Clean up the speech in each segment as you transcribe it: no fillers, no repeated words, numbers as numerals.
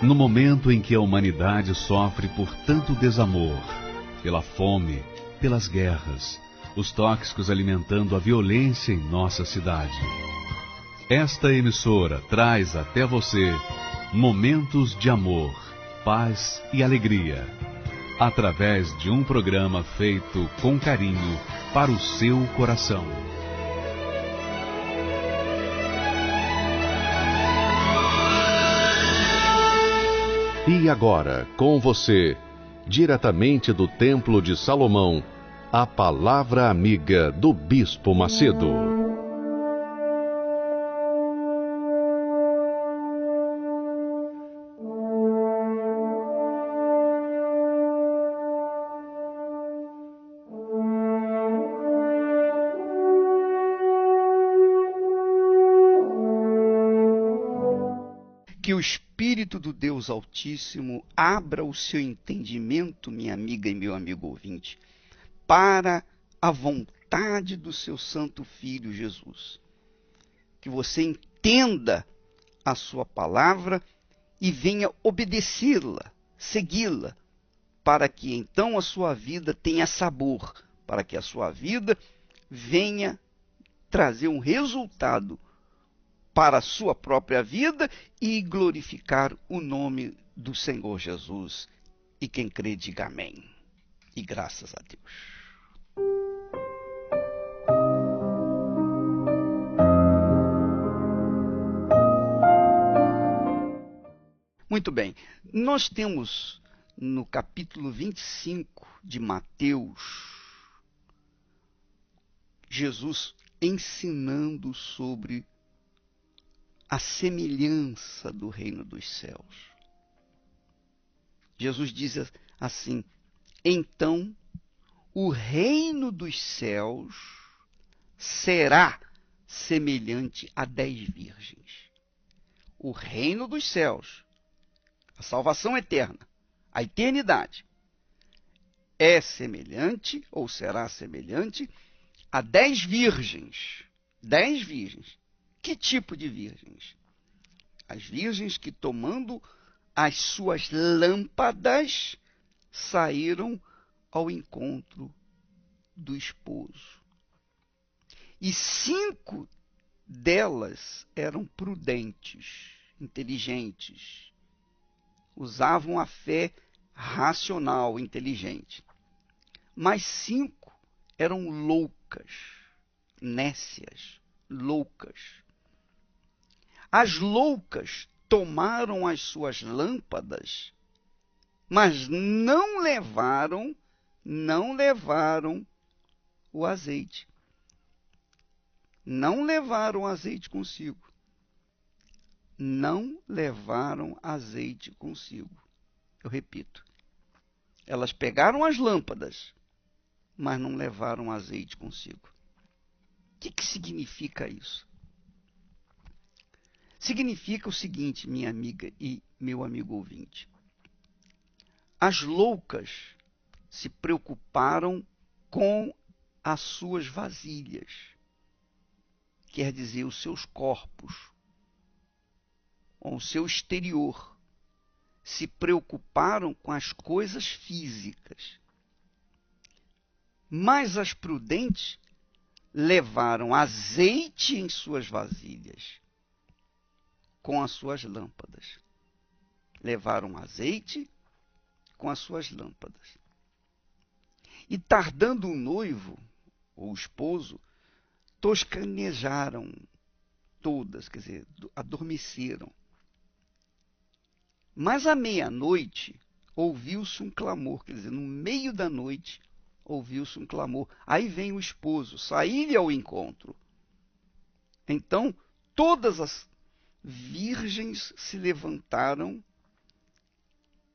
No momento em que a humanidade sofre por tanto desamor, pela fome, pelas guerras, os tóxicos alimentando a violência em nossa cidade. Esta emissora traz até você momentos de amor, paz e alegria, através de um programa feito com carinho para o seu coração. E agora, com você, diretamente do Templo de Salomão, a Palavra Amiga do Bispo Macedo. Que o Espírito do Deus Altíssimo abra o seu entendimento, minha amiga e meu amigo ouvinte, para a vontade do seu Santo Filho Jesus. Que você entenda a sua palavra e venha obedecê-la, segui-la, para que então a sua vida tenha sabor, para que a sua vida venha trazer um resultado para a sua própria vida e glorificar o nome do Senhor Jesus. E quem crê, diga amém. E graças a Deus. Muito bem, nós temos no capítulo 25 de Mateus, Jesus ensinando sobre a semelhança do reino dos céus. Jesus diz assim: então o reino dos céus será semelhante a 10 virgens. O reino dos céus, a salvação eterna, a eternidade, é semelhante ou será semelhante a 10 virgens. 10 virgens. Que tipo de virgens? As virgens que, tomando as suas lâmpadas, saíram ao encontro do esposo. E 5 delas eram prudentes, inteligentes, usavam a fé racional, inteligente. Mas 5 eram loucas, nécias, loucas. As loucas tomaram as suas lâmpadas, mas não levaram o azeite. Não levaram azeite consigo. Não levaram azeite consigo. Eu repito. Elas pegaram as lâmpadas, mas não levaram azeite consigo. O que significa isso? Significa o seguinte, minha amiga e meu amigo ouvinte. As loucas se preocuparam com as suas vasilhas, quer dizer, os seus corpos, com o seu exterior. Se preocuparam com as coisas físicas. Mas as prudentes levaram azeite em suas vasilhas, com as suas lâmpadas. Levaram azeite com as suas lâmpadas. E tardando o noivo, ou o esposo, toscanejaram todas, quer dizer, adormeceram. Mas à meia-noite ouviu-se um clamor, quer dizer, no meio da noite ouviu-se um clamor. Aí vem o esposo, sair-lhe ao encontro. Então, todas as virgens se levantaram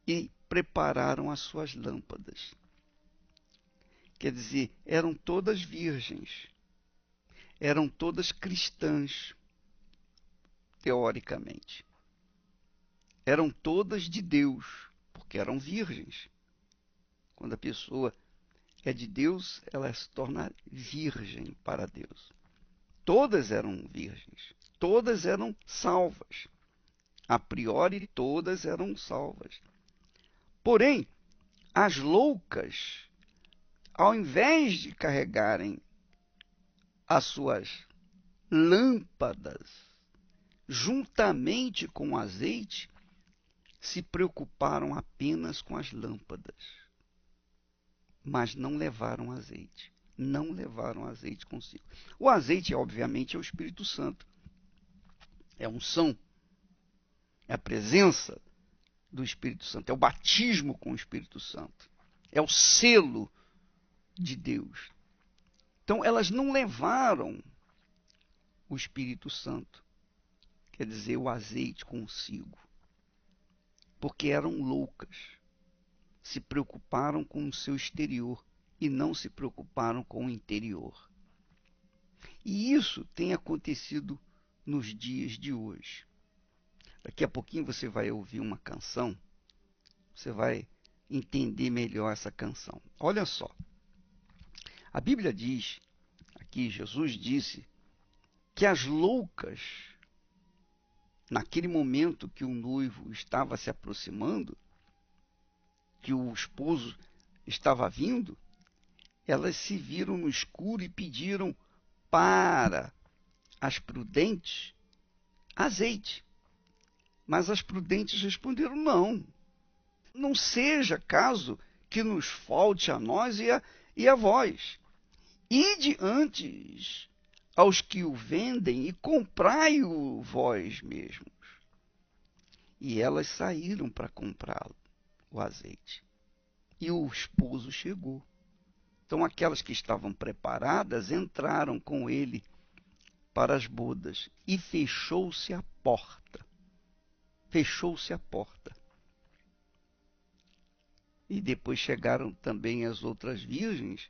e prepararam as suas lâmpadas. Quer dizer, eram todas virgens, eram todas cristãs, teoricamente. Eram todas de Deus, porque eram virgens. Quando a pessoa é de Deus, ela se torna virgem para Deus. Todas eram virgens, todas eram salvas. A priori, todas eram salvas. Porém, as loucas, ao invés de carregarem as suas lâmpadas juntamente com o azeite, se preocuparam apenas com as lâmpadas, mas não levaram azeite. Não levaram azeite consigo. O azeite, obviamente, é o Espírito Santo. É a unção. É a presença do Espírito Santo. É o batismo com o Espírito Santo. É o selo de Deus. Então, elas não levaram o Espírito Santo, quer dizer, o azeite consigo, porque eram loucas. Se preocuparam com o seu exterior e não se preocuparam com o interior. E isso tem acontecido nos dias de hoje. Daqui a pouquinho você vai ouvir uma canção, você vai entender melhor essa canção. Olha só, a Bíblia diz, aqui Jesus disse, que as loucas, naquele momento que o noivo estava se aproximando, que o esposo estava vindo, elas se viram no escuro e pediram para as prudentes azeite. Mas as prudentes responderam, não seja caso que nos falte a nós e a vós. Ide antes aos que o vendem e comprai-o vós mesmos. E elas saíram para comprá-lo, o azeite. E o esposo chegou. Então aquelas que estavam preparadas entraram com ele para as bodas e fechou-se a porta. Fechou-se a porta. E depois chegaram também as outras virgens,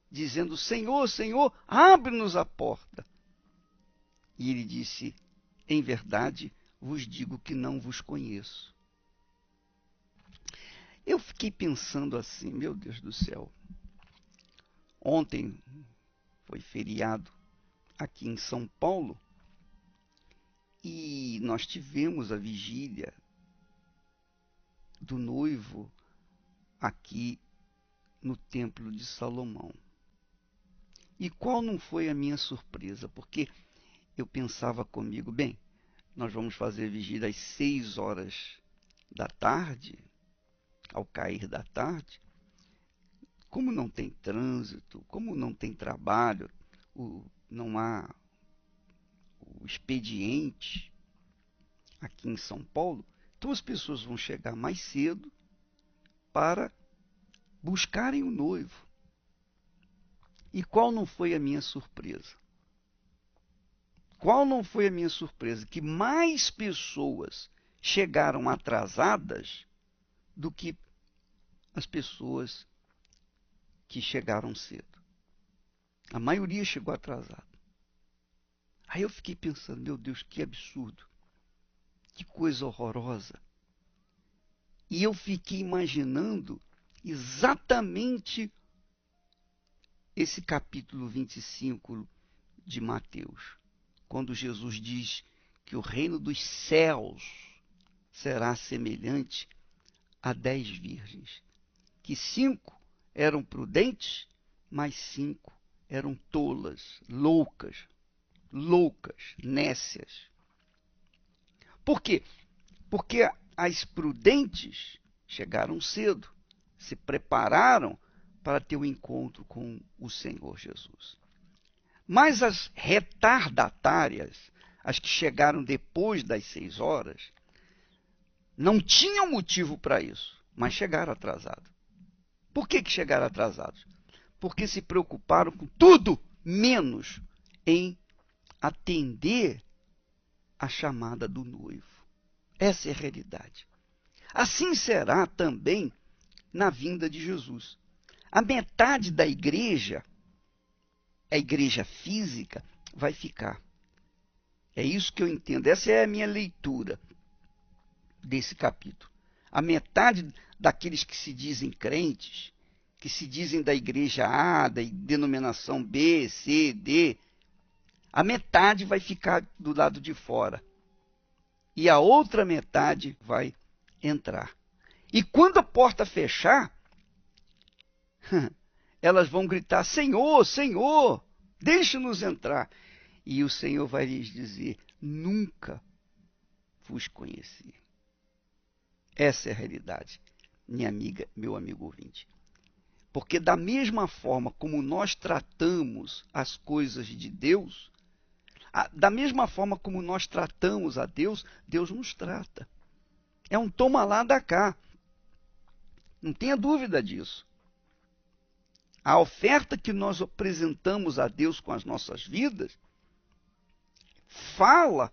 dizendo, Senhor, Senhor, abre-nos a porta. E ele disse, em verdade, vos digo que não vos conheço. Eu fiquei pensando assim, meu Deus do céu. Ontem foi feriado aqui em São Paulo e nós tivemos a vigília do noivo aqui no Templo de Salomão. E qual não foi a minha surpresa? Porque eu pensava comigo, bem, nós vamos fazer vigília às 6 horas da tarde, ao cair da tarde. Como não tem trânsito, como não tem trabalho, não há o expediente aqui em São Paulo, então as pessoas vão chegar mais cedo para buscarem o noivo. E qual não foi a minha surpresa? Qual não foi a minha surpresa? Que mais pessoas chegaram atrasadas do que as pessoas que chegaram cedo. A maioria chegou atrasada. Aí eu fiquei pensando, meu Deus, que absurdo. Que coisa horrorosa. E eu fiquei imaginando exatamente esse capítulo 25 de Mateus, quando Jesus diz que o reino dos céus será semelhante a 10 virgens, que 5 eram prudentes, mas 5 eram tolas, loucas, nécias. Por quê? Porque as prudentes chegaram cedo, se prepararam para ter o encontro com o Senhor Jesus. Mas as retardatárias, as que chegaram depois das 6 horas, não tinham motivo para isso, mas chegaram atrasados. Por que chegaram atrasados? Porque se preocuparam com tudo, menos em atender a chamada do noivo. Essa é a realidade. Assim será também na vinda de Jesus. A metade da igreja, a igreja física, vai ficar. É isso que eu entendo. Essa é a minha leitura desse capítulo. A metade daqueles que se dizem crentes, que se dizem da igreja A, da denominação B, C, D, a metade vai ficar do lado de fora. e a outra metade vai entrar. E quando a porta fechar, elas vão gritar: Senhor, Senhor, deixe-nos entrar. E o Senhor vai lhes dizer: nunca vos conheci. Essa é a realidade, minha amiga, meu amigo ouvinte. Porque da mesma forma como nós tratamos as coisas de Deus, da mesma forma como nós tratamos a Deus, Deus nos trata. É um toma lá, dá cá. Não tenha dúvida disso. A oferta que nós apresentamos a Deus com as nossas vidas fala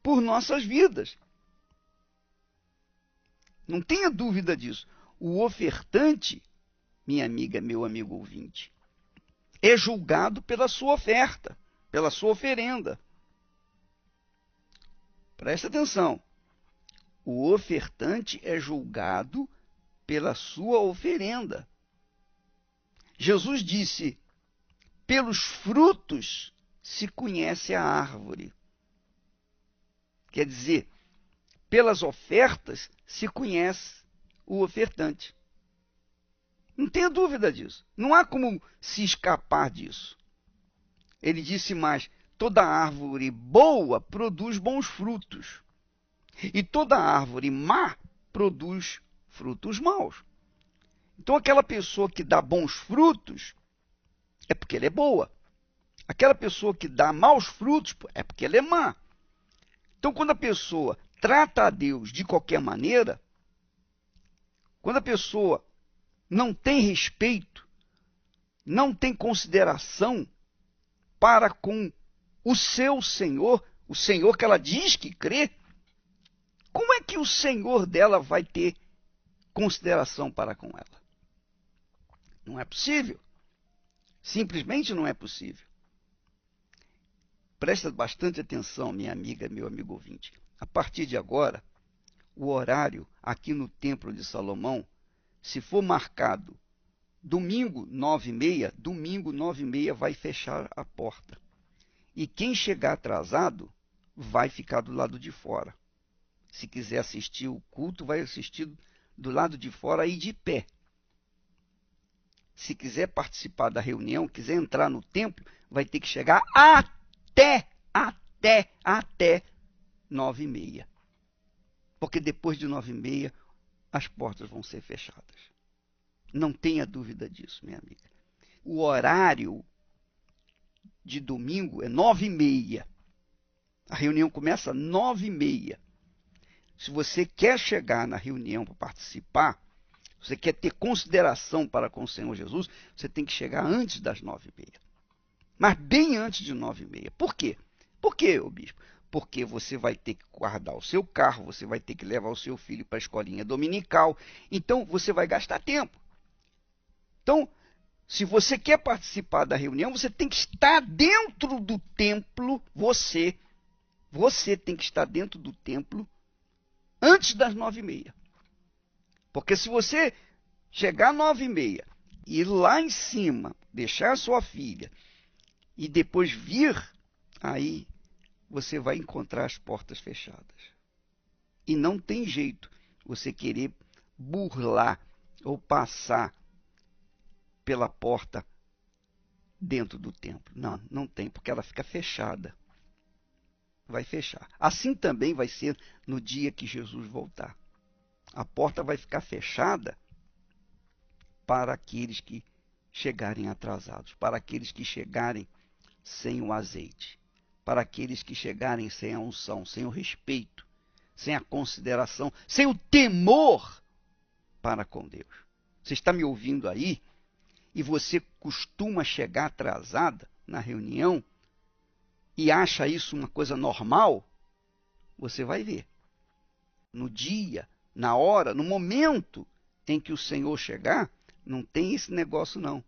por nossas vidas. Não tenha dúvida disso. O ofertante, minha amiga, meu amigo ouvinte, é julgado pela sua oferta, pela sua oferenda. Presta atenção. O ofertante é julgado pela sua oferenda. Jesus disse: pelos frutos se conhece a árvore. Quer dizer, pelas ofertas se conhece o ofertante. Não tenha dúvida disso. Não há como se escapar disso. Ele disse mais: toda árvore boa produz bons frutos, e toda árvore má produz frutos maus. Então, aquela pessoa que dá bons frutos é porque ela é boa. Aquela pessoa que dá maus frutos é porque ela é má. Então, quando a pessoa trata a Deus de qualquer maneira, quando a pessoa não tem respeito, não tem consideração para com o seu Senhor, o Senhor que ela diz que crê, como é que o Senhor dela vai ter consideração para com ela? Não é possível. Simplesmente não é possível. Presta bastante atenção, minha amiga, meu amigo ouvinte. A partir de agora, o horário aqui no Templo de Salomão, se for marcado domingo 9h30, domingo 9h30 vai fechar a porta. E quem chegar atrasado vai ficar do lado de fora. Se quiser assistir o culto, vai assistir do lado de fora e de pé. Se quiser participar da reunião, quiser entrar no templo, vai ter que chegar até 9h30. Porque depois de 9h30, as portas vão ser fechadas. Não tenha dúvida disso, minha amiga. O horário de domingo é 9h30. A reunião começa às 9h30. Se você quer chegar na reunião para participar, você quer ter consideração para com o Senhor Jesus, você tem que chegar antes das 9h30. Mas bem antes de 9h30. Por quê? Por quê, ô bispo? Porque você vai ter que guardar o seu carro, você vai ter que levar o seu filho para a escolinha dominical. Então, você vai gastar tempo. Então, se você quer participar da reunião, você tem que estar dentro do templo, você tem que estar dentro do templo antes das 9h30. Porque se você chegar às 9h30 e ir lá em cima, deixar a sua filha e depois vir, aí você vai encontrar as portas fechadas. E não tem jeito você querer burlar ou passar pela porta dentro do templo. Não, não tem, porque ela fica fechada. Vai fechar. Assim também vai ser no dia que Jesus voltar. A porta vai ficar fechada para aqueles que chegarem atrasados, para aqueles que chegarem sem o azeite, para aqueles que chegarem sem a unção, sem o respeito, sem a consideração, sem o temor para com Deus. Você está me ouvindo aí? E você costuma chegar atrasada na reunião e acha isso uma coisa normal? Você vai ver. No dia, na hora, no momento em que o Senhor chegar, não tem esse negócio não.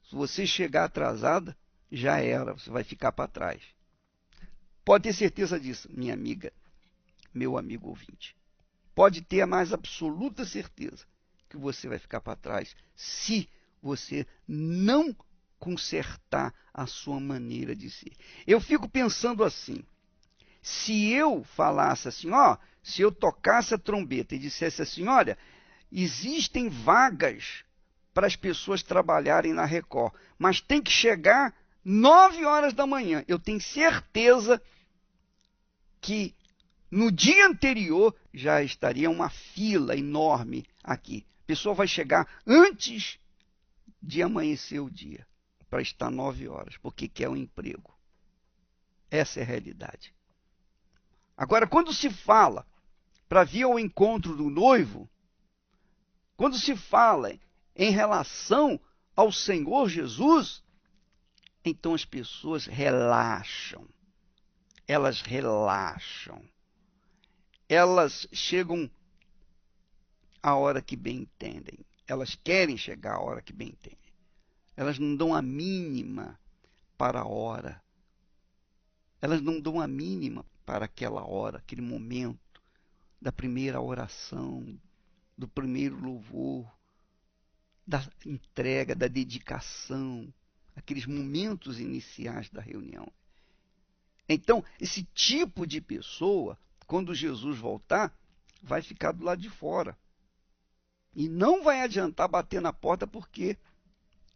Se você chegar atrasada, já era, você vai ficar para trás. Pode ter certeza disso, minha amiga, meu amigo ouvinte. Pode ter a mais absoluta certeza que você vai ficar para trás se você não consertar a sua maneira de ser. Eu fico pensando assim, Se eu falasse assim, ó, se eu tocasse a trombeta e dissesse assim, olha, existem vagas para as pessoas trabalharem na Record, mas tem que chegar 9 horas da manhã. Eu tenho certeza que no dia anterior já estaria uma fila enorme aqui. A pessoa vai chegar antes de amanhecer o dia, para estar 9 horas, porque quer um emprego. Essa é a realidade. Agora, quando se fala para vir ao encontro do noivo, quando se fala em relação ao Senhor Jesus, então as pessoas relaxam. Elas relaxam. Elas chegam à hora que bem entendem. Elas querem chegar à hora que bem entendem. Elas não dão a mínima para a hora. Elas não dão a mínima para aquela hora, aquele momento da primeira oração, do primeiro louvor, da entrega, da dedicação, aqueles momentos iniciais da reunião. Então, esse tipo de pessoa, quando Jesus voltar, vai ficar do lado de fora. E não vai adiantar bater na porta, porque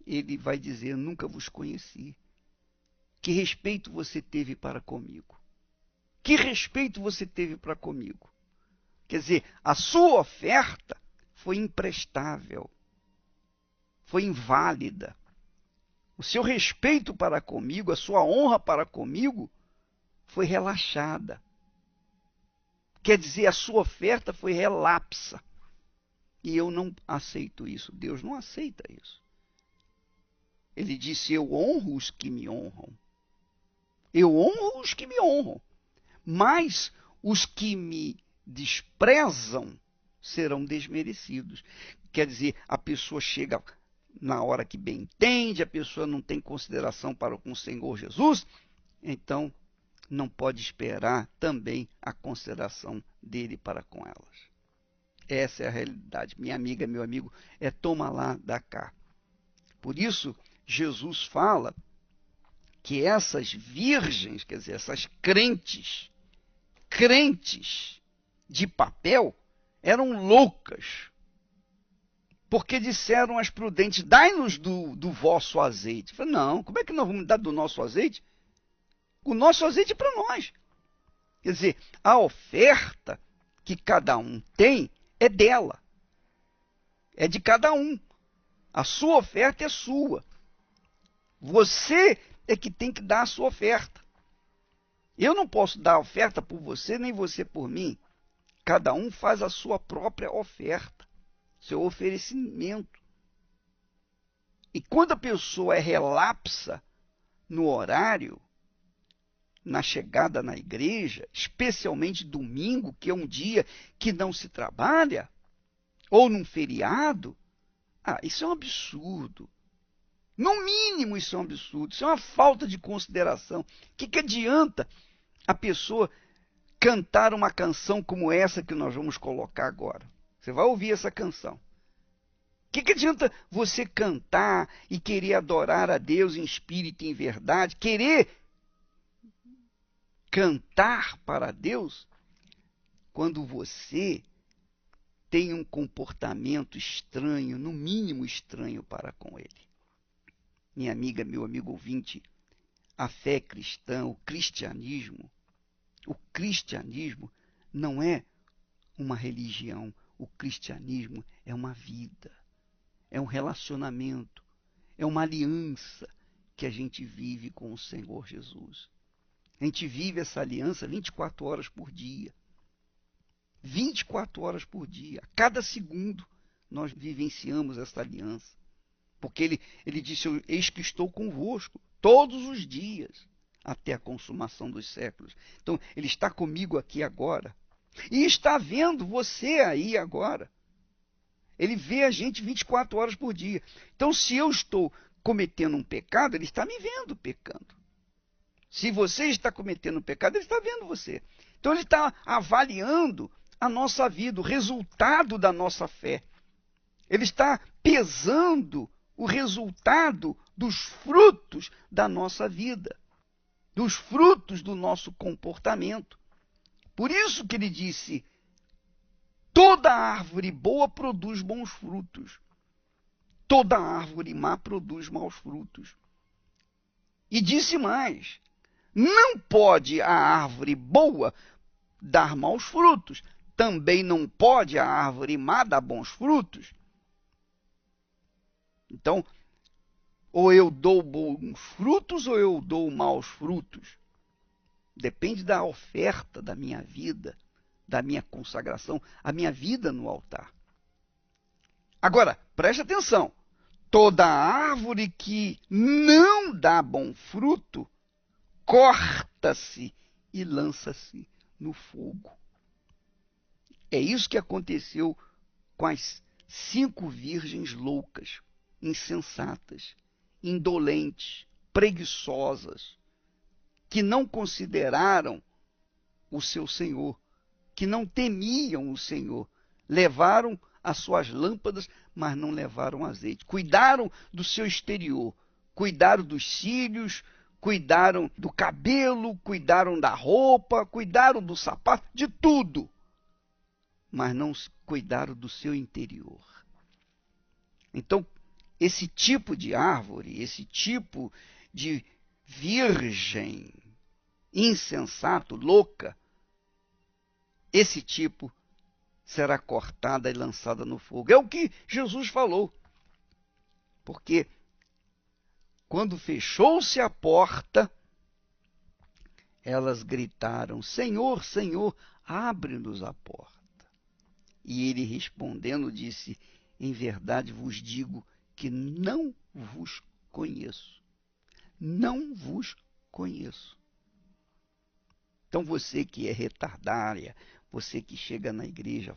ele vai dizer, nunca vos conheci. Que respeito você teve para comigo? Que respeito você teve para comigo? Quer dizer, a sua oferta foi imprestável, foi inválida. O seu respeito para comigo, a sua honra para comigo, foi relaxada. Quer dizer, a sua oferta foi relapsa. E eu não aceito isso. Deus não aceita isso. Ele disse, eu honro os que me honram. Eu honro os que me honram. Mas os que me desprezam serão desmerecidos. Quer dizer, a pessoa chega na hora que bem entende, a pessoa não tem consideração para com o Senhor Jesus, então não pode esperar também a consideração dele para com elas. Essa é a realidade. Minha amiga, meu amigo, é toma lá, dá cá. Por isso, Jesus fala que essas virgens, quer dizer, essas crentes de papel, eram loucas. Porque disseram às prudentes, dai-nos do vosso azeite. Eu falei, não, como é que nós vamos dar do nosso azeite? O nosso azeite é para nós. Quer dizer, a oferta que cada um tem é dela. É de cada um. A sua oferta é sua. Você é que tem que dar a sua oferta. Eu não posso dar a oferta por você, nem você por mim. Cada um faz a sua própria oferta, seu oferecimento. E quando a pessoa é relapsa no horário, na chegada na igreja, especialmente domingo, que é um dia que não se trabalha, ou num feriado, isso é um absurdo. No mínimo, isso é um absurdo. Isso é uma falta de consideração. O que adianta a pessoa cantar uma canção como essa que nós vamos colocar agora? Você vai ouvir essa canção. O que adianta você cantar e querer adorar a Deus em espírito e em verdade, querer cantar para Deus, quando você tem um comportamento estranho, no mínimo estranho para com Ele? Minha amiga, meu amigo ouvinte, a fé cristã, o cristianismo não é uma religião, o cristianismo é uma vida, é um relacionamento, é uma aliança que a gente vive com o Senhor Jesus. A gente vive essa aliança 24 horas por dia. 24 horas por dia. A cada segundo nós vivenciamos essa aliança. Porque ele disse, eis que estou convosco todos os dias, até a consumação dos séculos. Então, ele está comigo aqui agora. E está vendo você aí agora. Ele vê a gente 24 horas por dia. Então, se eu estou cometendo um pecado, ele está me vendo pecando. Se você está cometendo um pecado, ele está vendo você. Então, ele está avaliando a nossa vida, o resultado da nossa fé. Ele está pesando o resultado dos frutos da nossa vida. dos frutos do nosso comportamento. Por isso que ele disse: toda árvore boa produz bons frutos, toda árvore má produz maus frutos. E disse mais: não pode a árvore boa dar maus frutos, também não pode a árvore má dar bons frutos. Então, ou eu dou bons frutos ou eu dou maus frutos. Depende da oferta da minha vida, da minha consagração, a minha vida no altar. Agora, preste atenção. Toda árvore que não dá bom fruto, corta-se e lança-se no fogo. É isso que aconteceu com as 5 virgens loucas, insensatas, indolentes, preguiçosas, que não consideraram o seu Senhor, que não temiam o Senhor. Levaram as suas lâmpadas, mas não levaram azeite. Cuidaram do seu exterior, cuidaram dos cílios, cuidaram do cabelo, cuidaram da roupa, cuidaram do sapato, de tudo, mas não cuidaram do seu interior. Então, esse tipo de árvore, esse tipo de virgem insensato, louca, esse tipo será cortada e lançada no fogo. É o que Jesus falou. Porque quando fechou-se a porta, elas gritaram: Senhor, Senhor, abre-nos a porta. E ele respondendo disse: em verdade vos digo que não vos conheço. Não vos conheço. Então você que é retardária, você que chega na igreja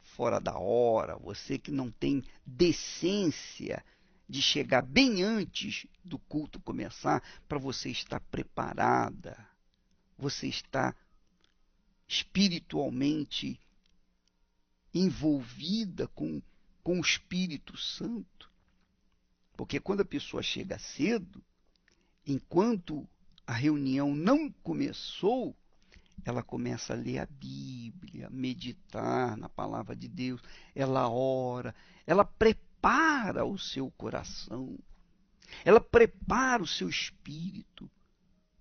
fora da hora, você que não tem decência de chegar bem antes do culto começar, para você estar preparada, você está espiritualmente envolvida com o Espírito Santo. Porque quando a pessoa chega cedo, enquanto a reunião não começou, ela começa a ler a Bíblia, meditar na palavra de Deus, ela ora, ela prepara o seu coração, ela prepara o seu espírito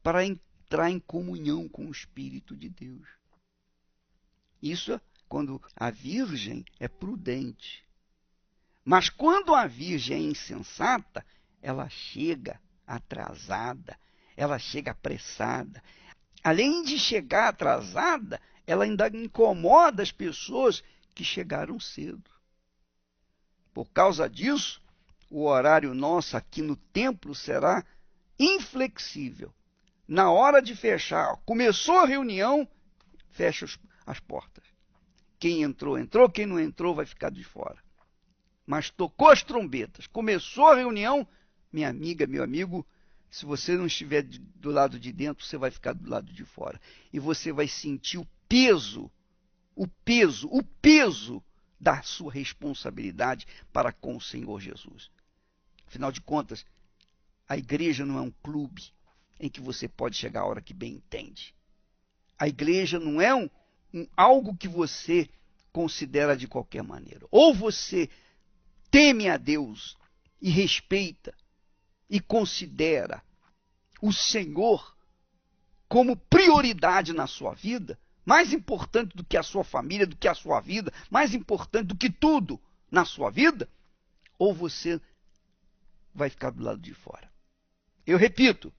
para entrar em comunhão com o Espírito de Deus. Isso é quando a virgem é prudente. Mas quando a virgem é insensata, ela chega atrasada, ela chega apressada. Além de chegar atrasada, ela ainda incomoda as pessoas que chegaram cedo. Por causa disso, o horário nosso aqui no templo será inflexível. Na hora de fechar, começou a reunião, fecha as portas. Quem entrou, entrou, quem não entrou vai ficar de fora. Mas tocou as trombetas, começou a reunião, minha amiga, meu amigo, se você não estiver do lado de dentro, você vai ficar do lado de fora. E você vai sentir o peso da sua responsabilidade para com o Senhor Jesus. Afinal de contas, a igreja não é um clube em que você pode chegar a hora que bem entende. A igreja não é algo que você considera de qualquer maneira. Ou você teme a Deus e respeita e considera o Senhor como prioridade na sua vida, mais importante do que a sua família, do que a sua vida, mais importante do que tudo na sua vida, ou você vai ficar do lado de fora. Eu repito,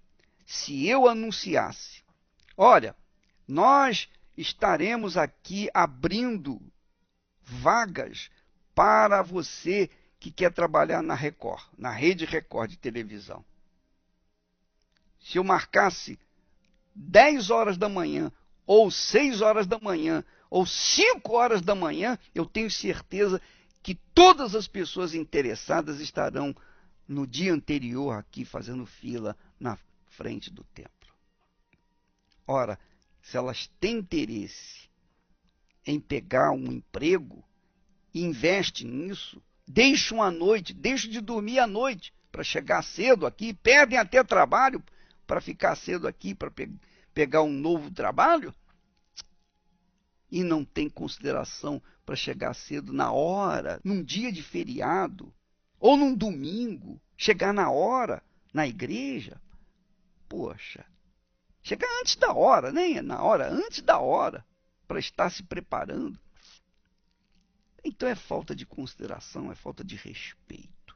se eu anunciasse, olha, nós estaremos aqui abrindo vagas para você que quer trabalhar na Record, na Rede Record de televisão. Se eu marcasse 10 horas da manhã, ou 6 horas da manhã, ou 5 horas da manhã, eu tenho certeza que todas as pessoas interessadas estarão no dia anterior aqui fazendo fila na frente do templo. Ora, se elas têm interesse em pegar um emprego, investe nisso, deixam de dormir à noite para chegar cedo aqui, perdem até trabalho para ficar cedo aqui, para pegar um novo trabalho, e não tem consideração para chegar cedo na hora, num dia de feriado, ou num domingo, chegar na hora na igreja. Poxa, chegar antes da hora, nem na hora, antes da hora, para estar se preparando. Então é falta de consideração, é falta de respeito.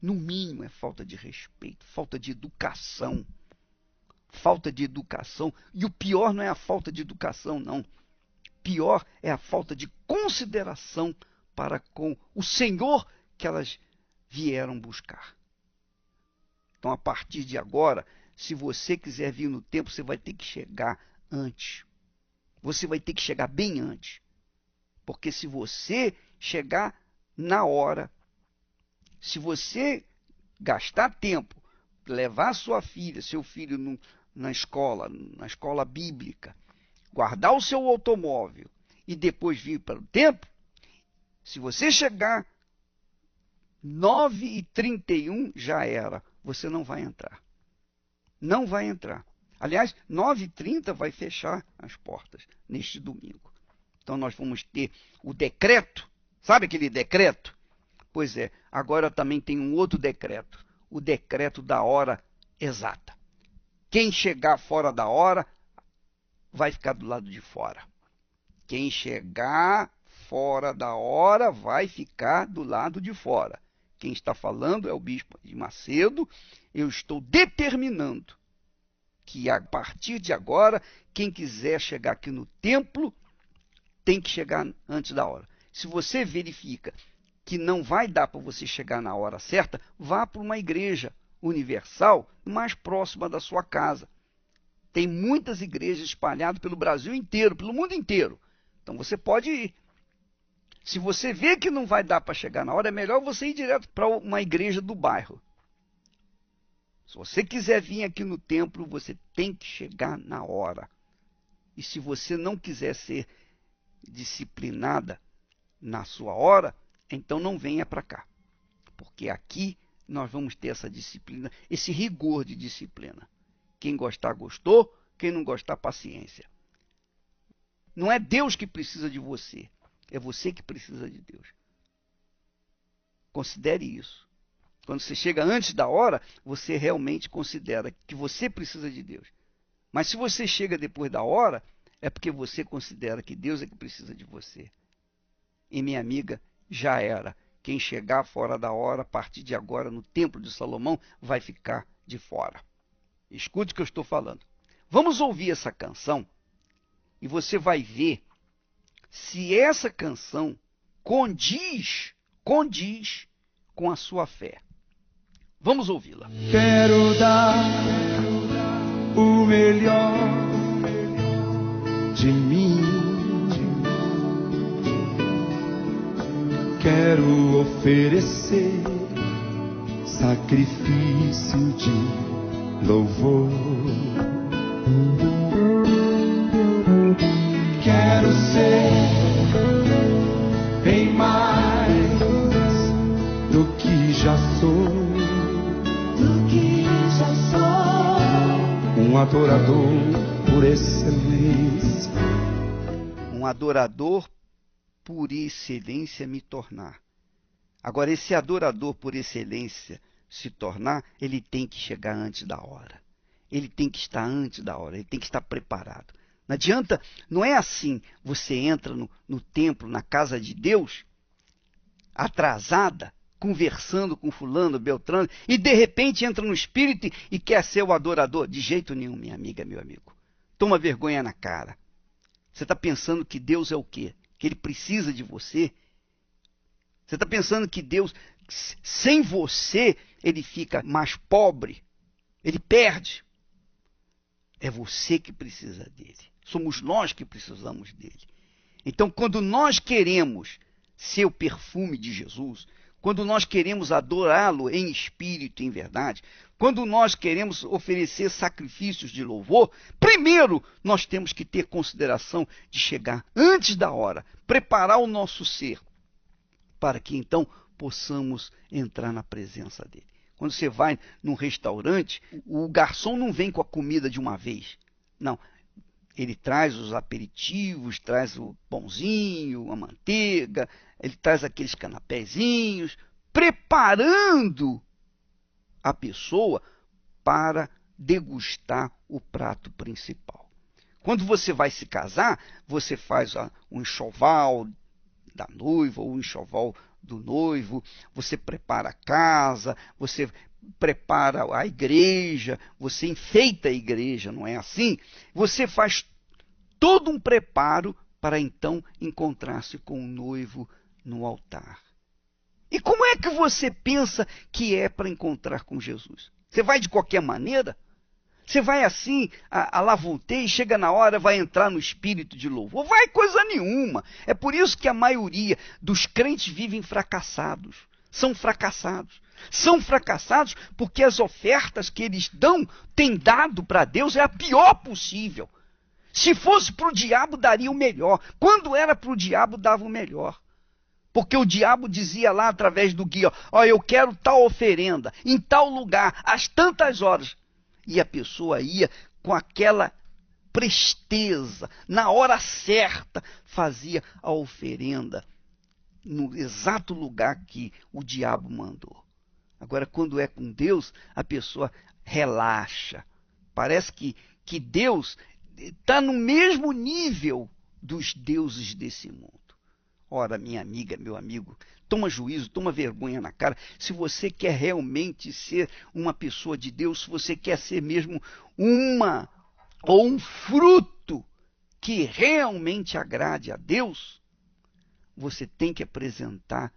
No mínimo é falta de respeito, falta de educação. Falta de educação. E o pior não é a falta de educação, não. Pior é a falta de consideração para com o Senhor que elas vieram buscar. Então, a partir de agora, se você quiser vir no templo, você vai ter que chegar antes. Você vai ter que chegar bem antes. Porque se você chegar na hora, se você gastar tempo, levar sua filha, seu filho na escola bíblica, guardar o seu automóvel e depois vir para o templo, se você chegar 9h31, já era. Você não vai entrar. Não vai entrar. Aliás, 9h30 vai fechar as portas neste domingo. Então nós vamos ter o decreto. Sabe aquele decreto? Pois é, agora também tem um outro decreto. O decreto da hora exata. Quem chegar fora da hora vai ficar do lado de fora. Quem chegar fora da hora vai ficar do lado de fora. Quem está falando é o bispo de Macedo. Eu estou determinando que a partir de agora, quem quiser chegar aqui no templo tem que chegar antes da hora. Se você verifica que não vai dar para você chegar na hora certa, vá para uma igreja universal mais próxima da sua casa. Tem muitas igrejas espalhadas pelo Brasil inteiro, pelo mundo inteiro. Então você pode ir. Se você vê que não vai dar para chegar na hora, é melhor você ir direto para uma igreja do bairro. Se você quiser vir aqui no templo, você tem que chegar na hora. E se você não quiser ser disciplinada na sua hora, então não venha para cá. Porque aqui nós vamos ter essa disciplina, esse rigor de disciplina. Quem gostar, gostou. Quem não gostar, paciência. Não é Deus que precisa de você. É você que precisa de Deus. Considere isso. Quando você chega antes da hora, você realmente considera que você precisa de Deus. Mas se você chega depois da hora, é porque você considera que Deus é que precisa de você. E minha amiga, já era. Quem chegar fora da hora, a partir de agora, no Templo de Salomão, vai ficar de fora. Escute o que eu estou falando. Vamos ouvir essa canção e você vai ver se essa canção condiz com a sua fé. Vamos ouvi-la. Quero dar o melhor de mim. Quero oferecer sacrifício de louvor. Quero ser bem mais do que já sou. Um adorador por excelência. Um adorador por excelência me tornar. Agora, esse adorador por excelência se tornar, ele tem que chegar antes da hora. Ele tem que estar antes da hora, ele tem que estar preparado. Não adianta, não é assim, você entra no templo, na casa de Deus, atrasada, conversando com fulano, beltrano, e de repente entra no espírito e quer ser o adorador. De jeito nenhum, minha amiga, meu amigo. Toma vergonha na cara. Você está pensando que Deus é o quê? Que ele precisa de você? Você está pensando que Deus, sem você, ele fica mais pobre? Ele perde? É você que precisa dele. Somos nós que precisamos dele. Então, quando nós queremos ser o perfume de Jesus, quando nós queremos adorá-lo em espírito e em verdade, quando nós queremos oferecer sacrifícios de louvor, primeiro nós temos que ter consideração de chegar antes da hora, preparar o nosso ser, para que então possamos entrar na presença dele. Quando você vai num restaurante, o garçom não vem com a comida de uma vez. Não, ele traz os aperitivos, traz o pãozinho, a manteiga, ele traz aqueles canapézinhos, preparando a pessoa para degustar o prato principal. Quando você vai se casar, você faz um enxoval da noiva ou um enxoval do noivo, você prepara a casa, você prepara a igreja, você enfeita a igreja, não é assim? Você faz todo um preparo para então encontrar-se com o noivo no altar. E como é que você pensa que é para encontrar com Jesus? Você vai de qualquer maneira? Você vai assim, a la voltei, chega na hora, vai entrar no espírito de louvor? Vai coisa nenhuma. É por isso que a maioria dos crentes vivem fracassados. São fracassados. São fracassados porque as ofertas que eles têm dado para Deus é a pior possível. Se fosse para o diabo, daria o melhor. Quando era para o diabo, dava o melhor. Porque o diabo dizia lá através do guia, ó, eu quero tal oferenda, em tal lugar, às tantas horas. E a pessoa ia com aquela presteza, na hora certa, fazia a oferenda no exato lugar que o diabo mandou. Agora, quando é com Deus, a pessoa relaxa. Parece que Deus está no mesmo nível dos deuses desse mundo. Ora, minha amiga, meu amigo, toma juízo, toma vergonha na cara. Se você quer realmente ser uma pessoa de Deus, se você quer ser mesmo um fruto que realmente agrade a Deus, você tem que apresentar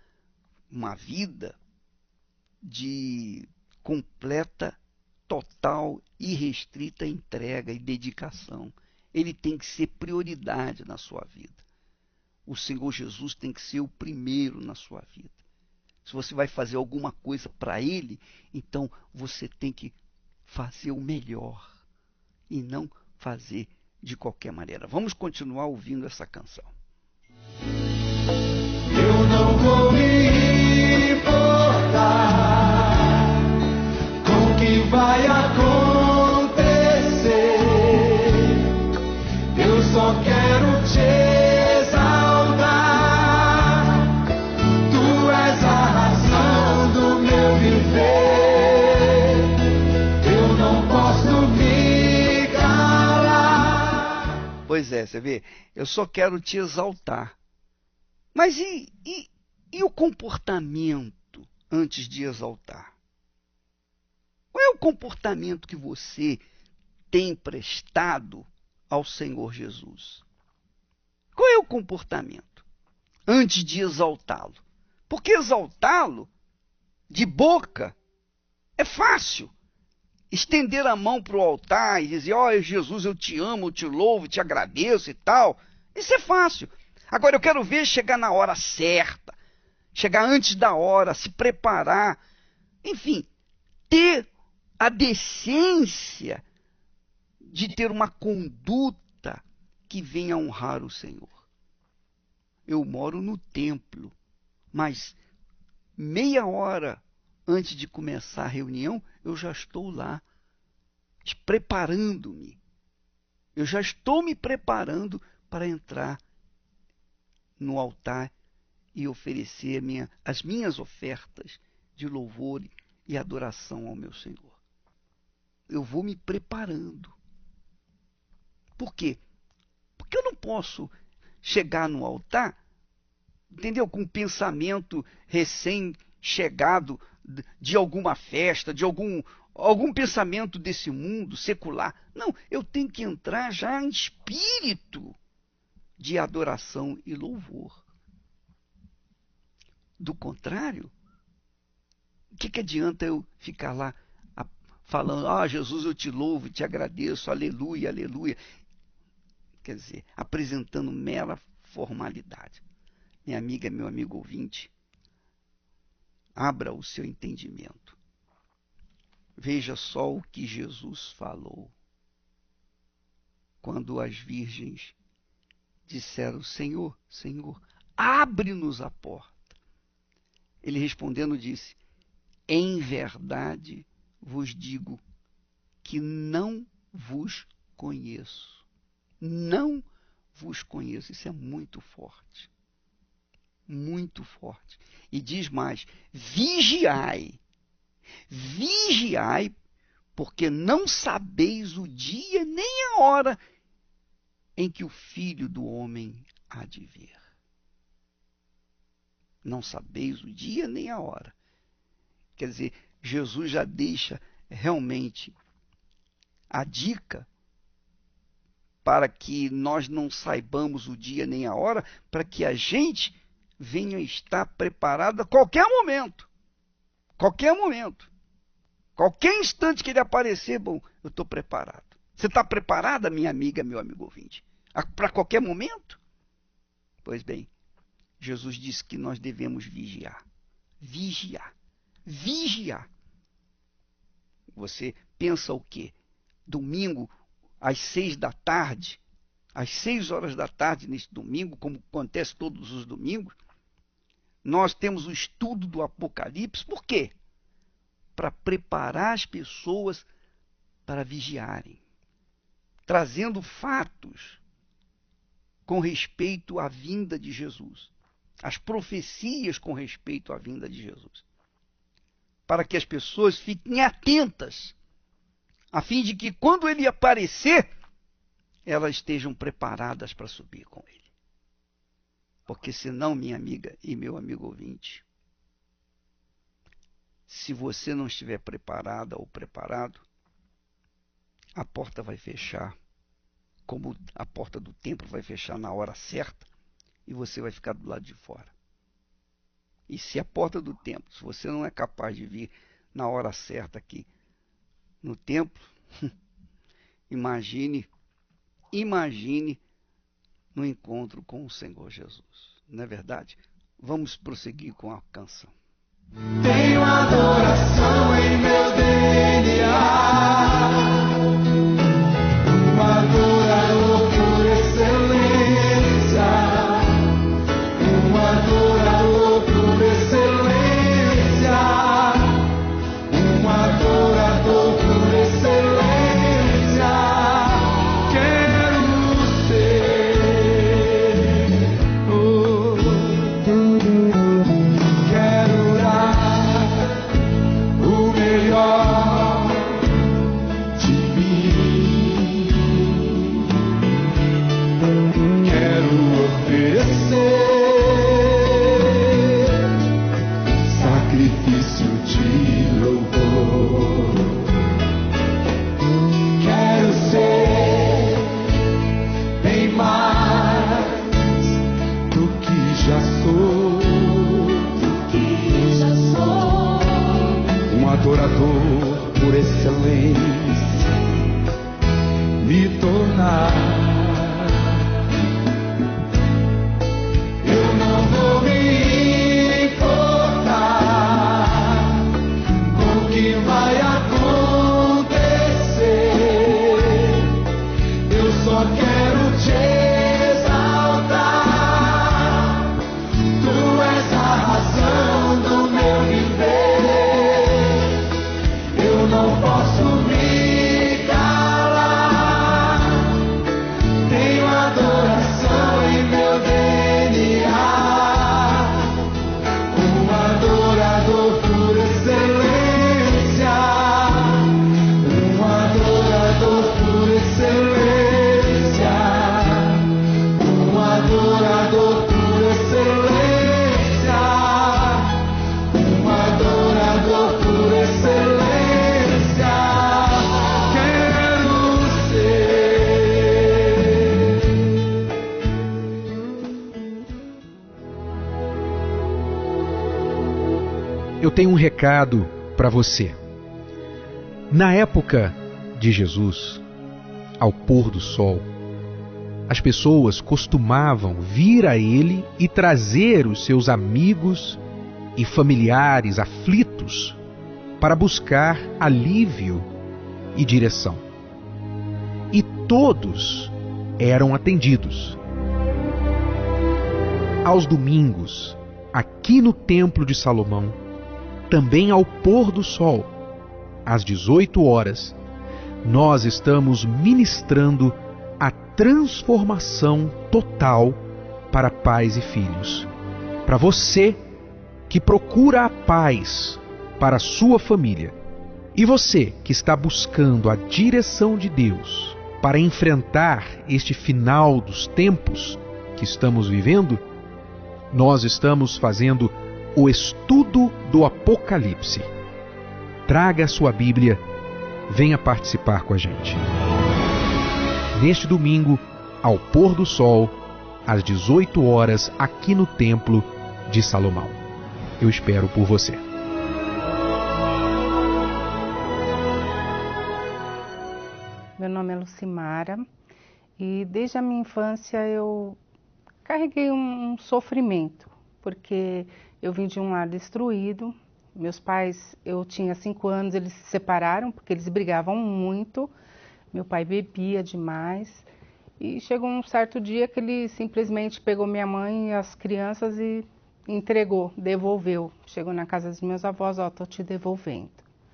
uma vida de completa, total e restrita entrega e dedicação. Ele tem que ser prioridade na sua vida. O Senhor Jesus tem que ser o primeiro na sua vida. Se você vai fazer alguma coisa para Ele, então você tem que fazer o melhor e não fazer de qualquer maneira. Vamos continuar ouvindo essa canção. Eu não vou me importar com o que vai acontecer. Eu só quero te exaltar. Tu és a razão do meu viver. Eu não posso me calar. Pois é, você vê, eu só quero te exaltar. Mas e o comportamento antes de exaltar? Qual é o comportamento que você tem prestado ao Senhor Jesus? Qual é o comportamento antes de exaltá-lo? Porque exaltá-lo de boca é fácil. Estender a mão para o altar e dizer, ó, Jesus, eu te amo, eu te louvo, te agradeço e tal. Isso é fácil. Agora eu quero ver chegar na hora certa, chegar antes da hora, se preparar, enfim, ter a decência de ter uma conduta que venha honrar o Senhor. Eu moro no templo, mas meia hora antes de começar a reunião, eu já estou lá, preparando-me. Eu já estou me preparando para entrar no altar e oferecer as minhas ofertas de louvor e adoração ao meu Senhor. Eu vou me preparando. Por quê? Porque eu não posso chegar no altar, entendeu? Com um pensamento recém-chegado de alguma festa, de algum pensamento desse mundo secular. Não, eu tenho que entrar já em espírito de adoração e louvor. Do contrário, o que adianta eu ficar lá falando, Jesus, eu te louvo, te agradeço, aleluia, aleluia. Quer dizer, apresentando mera formalidade. Minha amiga, meu amigo ouvinte, abra o seu entendimento. Veja só o que Jesus falou quando as virgens disseram, Senhor, Senhor, abre-nos a porta. Ele respondendo disse, em verdade vos digo que não vos conheço. Não vos conheço. Isso é muito forte. Muito forte. E diz mais: vigiai. Vigiai, porque não sabeis o dia nem a hora em que o Filho do Homem há de vir. Não sabeis o dia nem a hora. Quer dizer, Jesus já deixa realmente a dica para que nós não saibamos o dia nem a hora, para que a gente venha estar preparado a qualquer momento. Qualquer momento. Qualquer instante que ele aparecer, bom, eu estou preparado. Você está preparada, minha amiga, meu amigo ouvinte? Para qualquer momento? Pois bem, Jesus disse que nós devemos vigiar. Vigiar. Vigiar. Você pensa o quê? Domingo, às 6 da tarde, às 6 horas da tarde, neste domingo, como acontece todos os domingos, nós temos o estudo do Apocalipse. Por quê? Para preparar as pessoas para vigiarem, trazendo fatos com respeito à vinda de Jesus, as profecias com respeito à vinda de Jesus, para que as pessoas fiquem atentas, a fim de que quando ele aparecer, elas estejam preparadas para subir com ele. Porque senão, minha amiga e meu amigo ouvinte, se você não estiver preparada ou preparado, a porta vai fechar, como a porta do templo vai fechar na hora certa, e você vai ficar do lado de fora. E se a porta do templo, se você não é capaz de vir na hora certa aqui no templo, imagine no encontro com o Senhor Jesus. Não é verdade? Vamos prosseguir com a canção. Tenho adoração em meu DNA, um adorador por excelência, um adorador por excelência, um adorador por excelência. Quero ser, quero dar o melhor de mim. Quero oferecer sacrifício de louvor. Quero ser bem mais do que já sou. Um adorador por excelência, me tornar. Eu não vou me importar com o que vai acontecer. Eu só quero te exaltar. Tu és a razão do meu viver. Eu não posso me calar. Tenho adoração em meu DNA, um adorador por excelência, um adorador por excelência, um adorador por excelência, um adorador por excelência. Quero ser. Eu tenho um recado para você. Na época de Jesus, ao pôr do sol, as pessoas costumavam vir a ele e trazer os seus amigos e familiares aflitos para buscar alívio e direção. E todos eram atendidos. Aos domingos, aqui no Templo de Salomão, também ao pôr do sol, às 18 horas, nós estamos ministrando a transformação total para pais e filhos. Para você que procura a paz para a sua família, e você que está buscando a direção de Deus para enfrentar este final dos tempos que estamos vivendo, nós estamos fazendo o estudo do Apocalipse. Traga a sua Bíblia, venha participar com a gente. Neste domingo, ao pôr do sol, às 18 horas, aqui no Templo de Salomão. Eu espero por você. Meu nome é Lucimara e desde a minha infância eu carreguei um sofrimento, porque eu vim de um lar destruído. Meus pais, eu tinha 5 anos, eles se separaram porque eles brigavam muito. Meu pai bebia demais e chegou um certo dia que ele simplesmente pegou minha mãe e as crianças e entregou, devolveu. Chegou na casa dos meus avós, tô te devolvendo.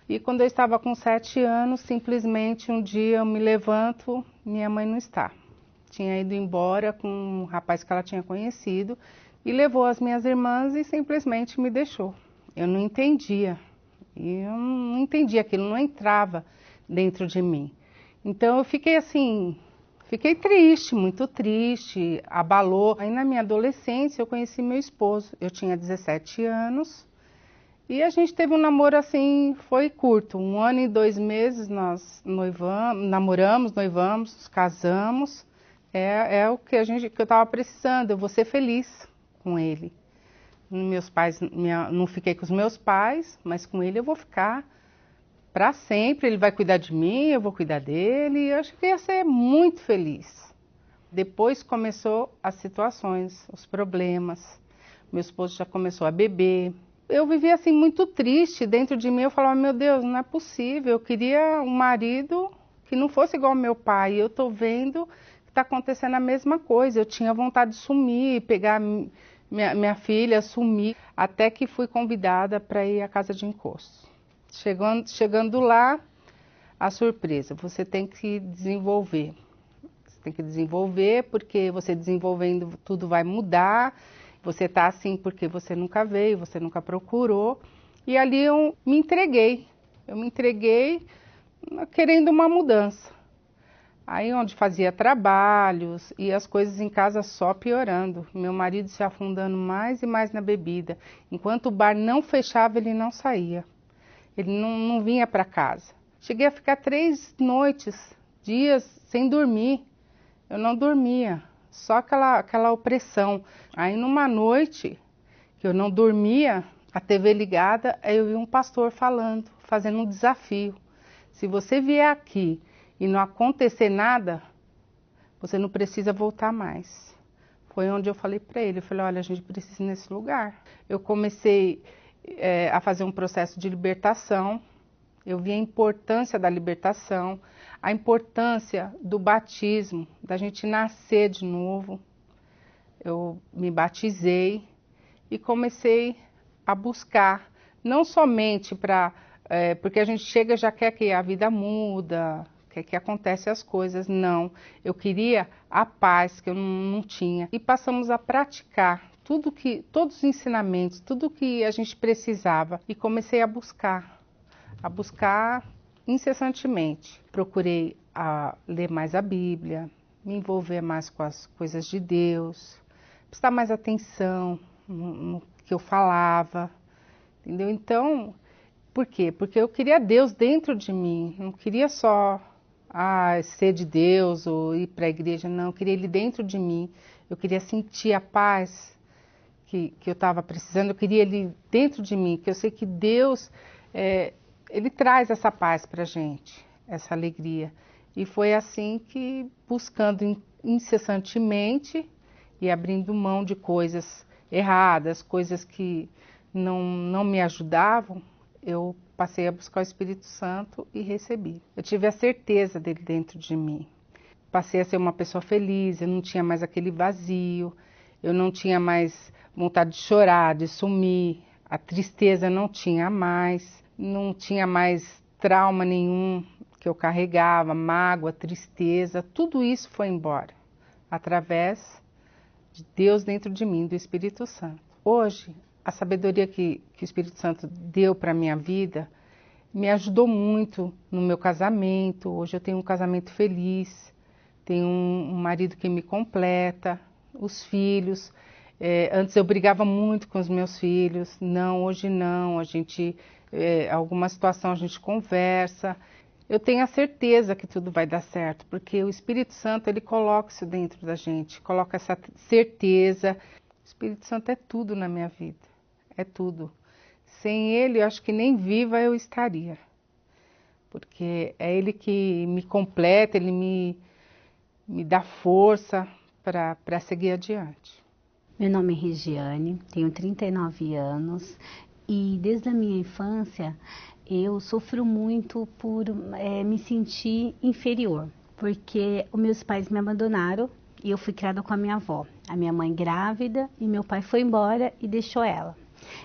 E quando eu estava com 7 anos, simplesmente um dia eu me levanto, minha mãe não está. Tinha ido embora com um rapaz que ela tinha conhecido e levou as minhas irmãs e simplesmente me deixou. Eu não entendia. Eu não entendia aquilo, não entrava dentro de mim. Então eu fiquei assim, fiquei triste, muito triste, abalou. Aí na minha adolescência eu conheci meu esposo. Eu tinha 17 anos. E a gente teve um namoro assim, foi curto, 1 ano e 2 meses nós namoramos, noivamos, casamos. É o que eu estava precisando, eu vou ser feliz com ele. Meus pais, não fiquei com os meus pais, mas com ele eu vou ficar para sempre. Ele vai cuidar de mim, eu vou cuidar dele. Eu acho que ia ser muito feliz. Depois começou as situações, os problemas. Meu esposo já começou a beber. Eu vivia assim muito triste dentro de mim. Eu falava, meu Deus, não é possível. Eu queria um marido que não fosse igual ao meu pai. Eu estou vendo que está acontecendo a mesma coisa. Eu tinha vontade de sumir, pegar minha filha, sumir. Até que fui convidada para ir à casa de encosto. Chegando lá, a surpresa. Você tem que desenvolver. Você tem que desenvolver, porque você desenvolvendo tudo vai mudar. Você está assim porque você nunca veio, você nunca procurou. E ali eu me entreguei. Eu me entreguei querendo uma mudança. Aí onde fazia trabalhos e as coisas em casa só piorando. Meu marido se afundando mais e mais na bebida. Enquanto o bar não fechava, ele não saía. Ele não vinha para casa. Cheguei a ficar 3 noites, dias sem dormir. Eu não dormia. Só aquela opressão. Aí numa noite que eu não dormia, a TV ligada, aí eu vi um pastor falando, fazendo um desafio. Se você vier aqui e não acontecer nada, você não precisa voltar mais. Foi onde eu falei para ele, eu falei, olha, a gente precisa ir nesse lugar. Eu comecei a fazer um processo de libertação. Eu vi a importância da libertação, a importância do batismo, da gente nascer de novo. Eu me batizei e comecei a buscar, não somente porque a gente chega e já quer que a vida muda, quer que acontece as coisas, não. Eu queria a paz que eu não tinha. E passamos a praticar todos os ensinamentos, tudo que a gente precisava. E comecei a buscar incessantemente. Procurei ler mais a Bíblia, me envolver mais com as coisas de Deus, prestar mais atenção no que eu falava, entendeu? Então, por quê? Porque eu queria Deus dentro de mim, não queria só ser de Deus ou ir para a igreja, não, eu queria Ele dentro de mim, eu queria sentir a paz que eu estava precisando, eu queria Ele dentro de mim, que eu sei que Deus, Ele traz essa paz para a gente, essa alegria. E foi assim que, buscando incessantemente e abrindo mão de coisas erradas, coisas que não me ajudavam, eu passei a buscar o Espírito Santo e recebi. Eu tive a certeza dele dentro de mim. Passei a ser uma pessoa feliz, eu não tinha mais aquele vazio, eu não tinha mais vontade de chorar, de sumir. A tristeza não tinha mais trauma nenhum que eu carregava, mágoa, tristeza, tudo isso foi embora, através de Deus dentro de mim, do Espírito Santo. Hoje, a sabedoria que o Espírito Santo deu para a minha vida me ajudou muito no meu casamento. Hoje eu tenho um casamento feliz, tenho um marido que me completa, os filhos. Antes eu brigava muito com os meus filhos, não, hoje não, alguma situação a gente conversa. Eu tenho a certeza que tudo vai dar certo, porque o Espírito Santo, ele coloca isso dentro da gente, coloca essa certeza. O Espírito Santo é tudo na minha vida, é tudo. Sem ele, eu acho que nem viva eu estaria, porque é ele que me completa, ele me dá força para seguir adiante. Meu nome é Regiane, tenho 39 anos e desde a minha infância eu sofro muito por me sentir inferior, porque os meus pais me abandonaram e eu fui criada com a minha avó. A minha mãe grávida e meu pai foi embora e deixou ela.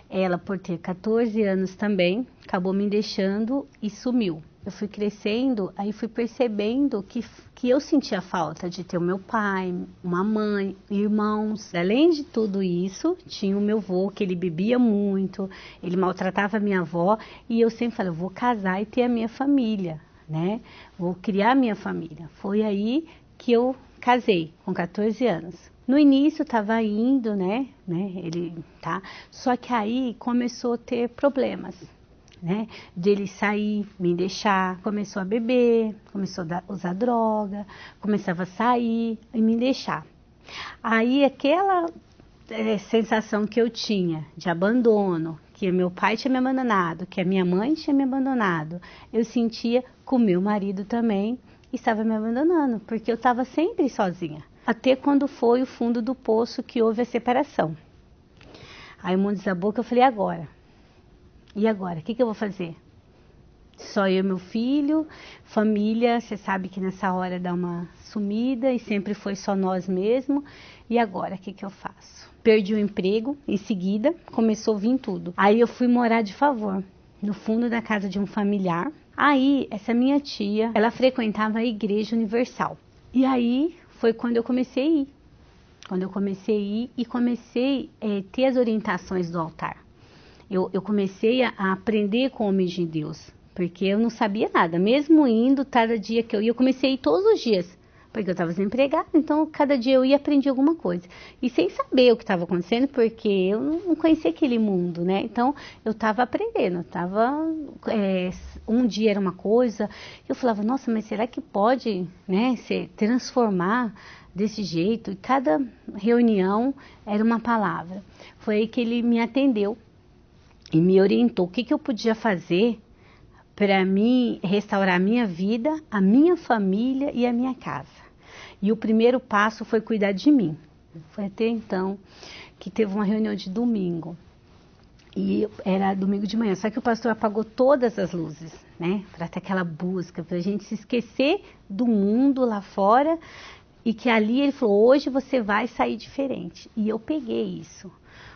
Ela, por ter 14 anos também, acabou me deixando e sumiu. Eu fui crescendo, aí fui percebendo que eu sentia falta de ter o meu pai, uma mãe, irmãos. Além de tudo isso, tinha o meu avô, que ele bebia muito, ele maltratava a minha avó, e eu sempre falei, eu vou casar e ter a minha família, né? Vou criar a minha família. Foi aí que eu casei, com 14 anos. No início estava indo, né? Só que aí começou a ter problemas, né? De ele sair, me deixar, começou a beber, começou a usar droga, começava a sair e me deixar. Aí aquela sensação que eu tinha de abandono, que meu pai tinha me abandonado, que a minha mãe tinha me abandonado, eu sentia que o meu marido também estava me abandonando, porque eu estava sempre sozinha. Até quando foi o fundo do poço que houve a separação. Aí o mundo desabou, que eu falei, agora? E agora? O que eu vou fazer? Só eu e meu filho, família, você sabe que nessa hora dá uma sumida e sempre foi só nós mesmos. E agora, o que eu faço? Perdi o emprego, em seguida começou a vir tudo. Aí eu fui morar de favor, no fundo da casa de um familiar. Aí, essa minha tia, ela frequentava a Igreja Universal. E aí foi quando eu comecei a ir. Quando eu comecei a ir e comecei a ter as orientações do altar. Eu comecei a aprender com homens de Deus, porque eu não sabia nada. Mesmo indo, cada dia que eu ia, eu comecei a ir todos os dias, porque eu estava desempregada, então cada dia eu ia aprender alguma coisa. E sem saber o que estava acontecendo, porque eu não conhecia aquele mundo, né? Então eu estava aprendendo, um dia era uma coisa, eu falava, nossa, mas será que pode, né, se transformar desse jeito? E cada reunião era uma palavra. Foi aí que ele me atendeu e me orientou o que eu podia fazer para mim restaurar a minha vida, a minha família e a minha casa. E o primeiro passo foi cuidar de mim. Foi até então que teve uma reunião de domingo. E era domingo de manhã, só que o pastor apagou todas as luzes, né? Para ter aquela busca, para a gente se esquecer do mundo lá fora. E que ali ele falou, hoje você vai sair diferente. E eu peguei isso.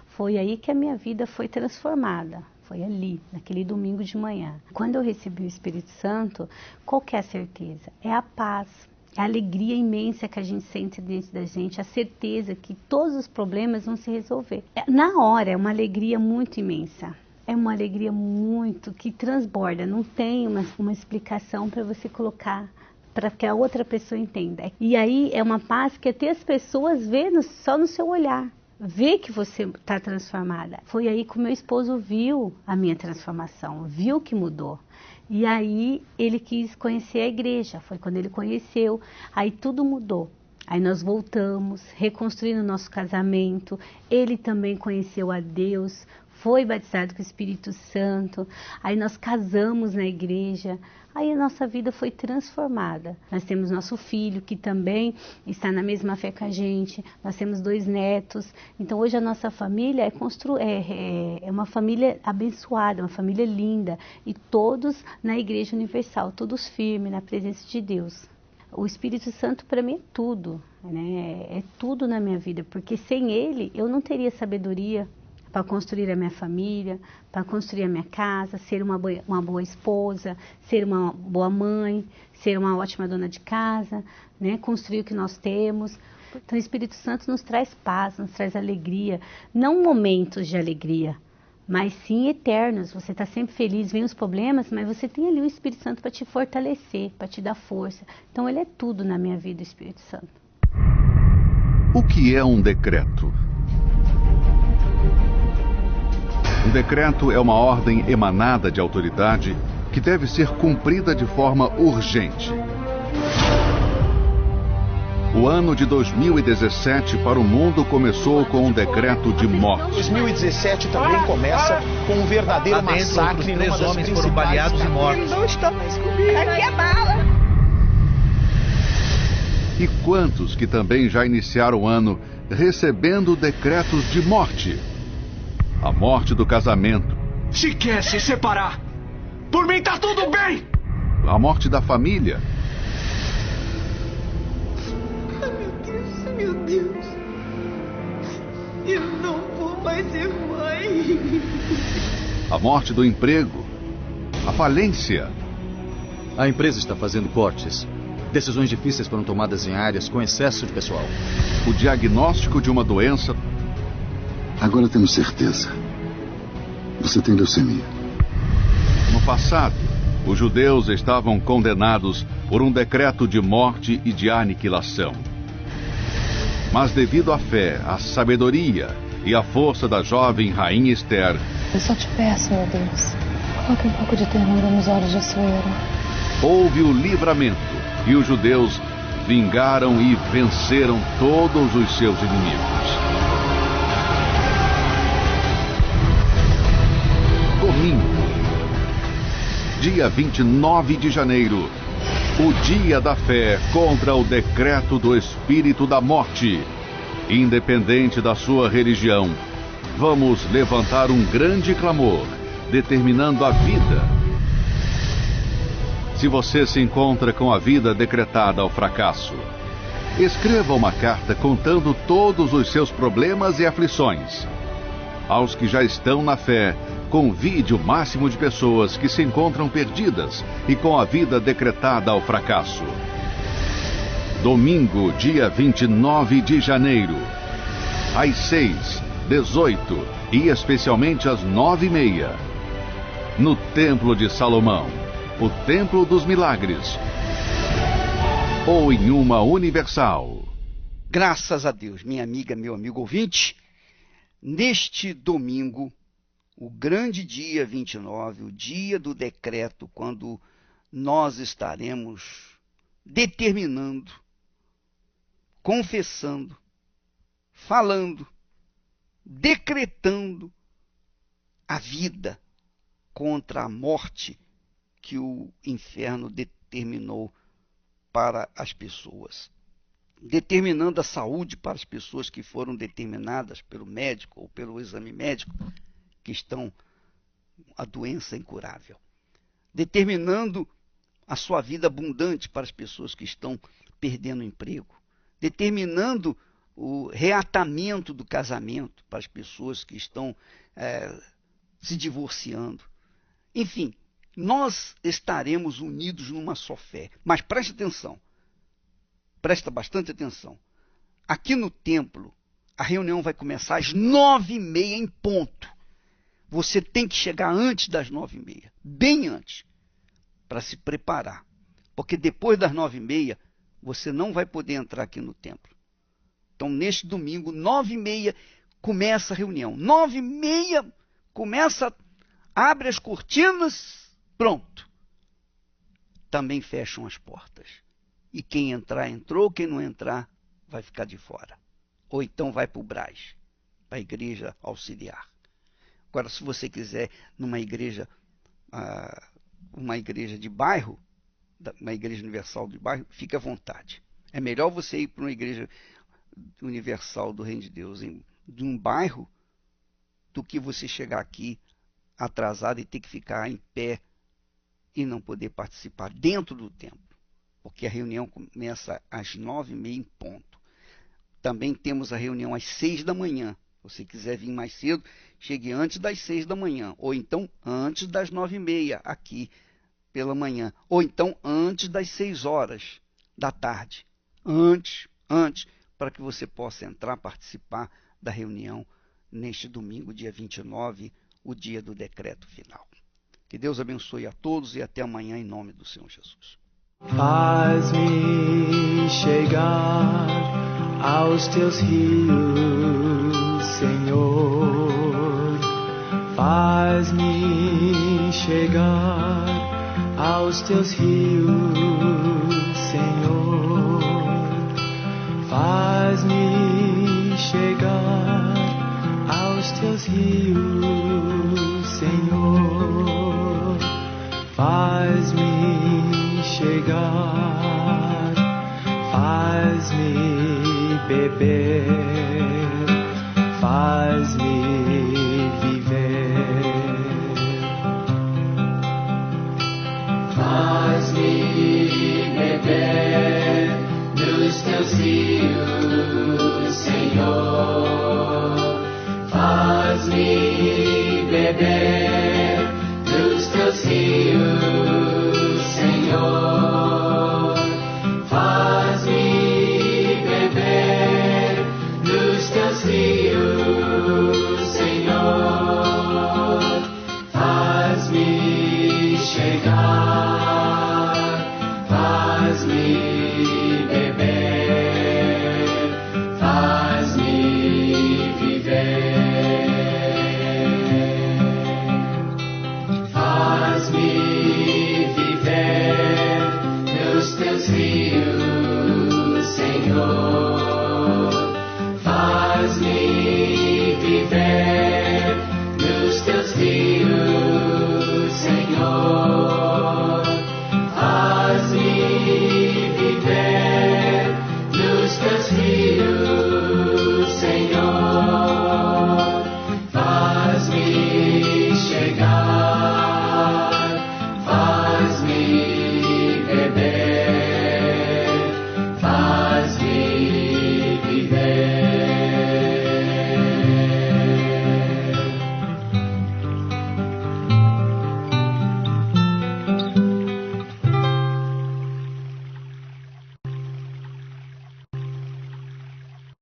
Foi aí que a minha vida foi transformada. Foi ali, naquele domingo de manhã. Quando eu recebi o Espírito Santo, qual que é a certeza? É a paz, é a alegria imensa que a gente sente dentro da gente, a certeza que todos os problemas vão se resolver. Na hora, é uma alegria muito imensa. É uma alegria muito que transborda, não tem uma explicação para você colocar, para que a outra pessoa entenda. E aí é uma paz que até as pessoas vêem só no seu olhar. Vê que você está transformada. Foi aí que o meu esposo viu a minha transformação, viu que mudou. E aí ele quis conhecer a igreja, foi quando ele conheceu, aí tudo mudou. Aí nós voltamos, reconstruindo o nosso casamento, ele também conheceu a Deus, foi batizado com o Espírito Santo, aí nós casamos na igreja, aí a nossa vida foi transformada. Nós temos nosso filho, que também está na mesma fé que a gente, nós temos 2 netos, então hoje a nossa família é uma família abençoada, uma família linda, e todos na Igreja Universal, todos firmes na presença de Deus. O Espírito Santo para mim é tudo, né? É tudo na minha vida, porque sem ele eu não teria sabedoria para construir a minha família, para construir a minha casa, ser uma boa esposa, ser uma boa mãe, ser uma ótima dona de casa, né? Construir o que nós temos. Então o Espírito Santo nos traz paz, nos traz alegria, não momentos de alegria, mas sim eternos. Você está sempre feliz, vem os problemas, mas você tem ali o Espírito Santo para te fortalecer, para te dar força. Então ele é tudo na minha vida, o Espírito Santo. O que é um decreto? Um decreto é uma ordem emanada de autoridade que deve ser cumprida de forma urgente. O ano de 2017 para o mundo começou com um decreto de morte. 2017 também começa com um verdadeiro massacre. Três homens foram baleados e mortos. Ele não está mais comigo. Aqui é bala. E quantos que também já iniciaram o ano recebendo decretos de morte? A morte do casamento. Se quer se separar, por mim tá tudo bem. A morte da família. Meu Deus, eu não vou mais ser mãe. A morte do emprego. A falência. A empresa está fazendo cortes. Decisões difíceis foram tomadas em áreas com excesso de pessoal. O diagnóstico de uma doença. Agora temos certeza. Você tem leucemia. No passado, os judeus estavam condenados por um decreto de morte e de aniquilação. Mas devido à fé, à sabedoria e à força da jovem rainha Esther, eu só te peço, meu Deus, coloque um pouco de ternura nos olhos de Assuero. Houve o livramento e os judeus vingaram e venceram todos os seus inimigos. Domingo, dia 29 de janeiro, o dia da fé contra o decreto do espírito da morte. Independente da sua religião, vamos levantar um grande clamor, determinando a vida. Se você se encontra com a vida decretada ao fracasso, escreva uma carta contando todos os seus problemas e aflições. Aos que já estão na fé, convide o máximo de pessoas que se encontram perdidas e com a vida decretada ao fracasso. Domingo, dia 29 de janeiro, às 6, 18 e especialmente às 9h30, no Templo de Salomão, o Templo dos Milagres, ou em uma Universal. Graças a Deus, minha amiga, meu amigo ouvinte, neste domingo, o grande dia 29, o dia do decreto, quando nós estaremos determinando, confessando, falando, decretando a vida contra a morte que o inferno determinou para as pessoas. Determinando a saúde para as pessoas que foram determinadas pelo médico ou pelo exame médico, que estão a doença incurável. Determinando a sua vida abundante para as pessoas que estão perdendo o emprego. Determinando o reatamento do casamento para as pessoas que estão se divorciando. Enfim, nós estaremos unidos numa só fé. Mas preste atenção, presta bastante atenção. Aqui no templo, a reunião vai começar às 9h30 em ponto. Você tem que chegar antes das 9h30, bem antes, para se preparar. Porque depois das 9h30, você não vai poder entrar aqui no templo. Então, neste domingo, 9h30, começa a reunião. 9h30, abre as cortinas, pronto. Também fecham as portas. E quem entrar, entrou. Quem não entrar, vai ficar de fora. Ou então vai para o Brás, para a igreja auxiliar. Agora, se você quiser uma igreja de bairro, uma igreja universal de bairro, fique à vontade. É melhor você ir para uma igreja universal do Reino de Deus de um bairro do que você chegar aqui atrasado e ter que ficar em pé e não poder participar dentro do templo, porque a reunião começa às 9h30 em ponto. Também temos a reunião às 6 da manhã, você quiser vir mais cedo, chegue antes das 6 da manhã, ou então antes das 9h30 aqui pela manhã, ou então antes das 6 horas da tarde. Antes, para que você possa entrar, participar da reunião neste domingo, dia 29, o dia do decreto final. Que Deus abençoe a todos e até amanhã em nome do Senhor Jesus. Faz-me chegar aos teus rios, Senhor. Faz-me chegar aos teus rios, Senhor. Faz-me chegar aos teus rios, Senhor. Faz-me chegar, faz-me beber, faz-me viver. Faz-me beber nos teus rios,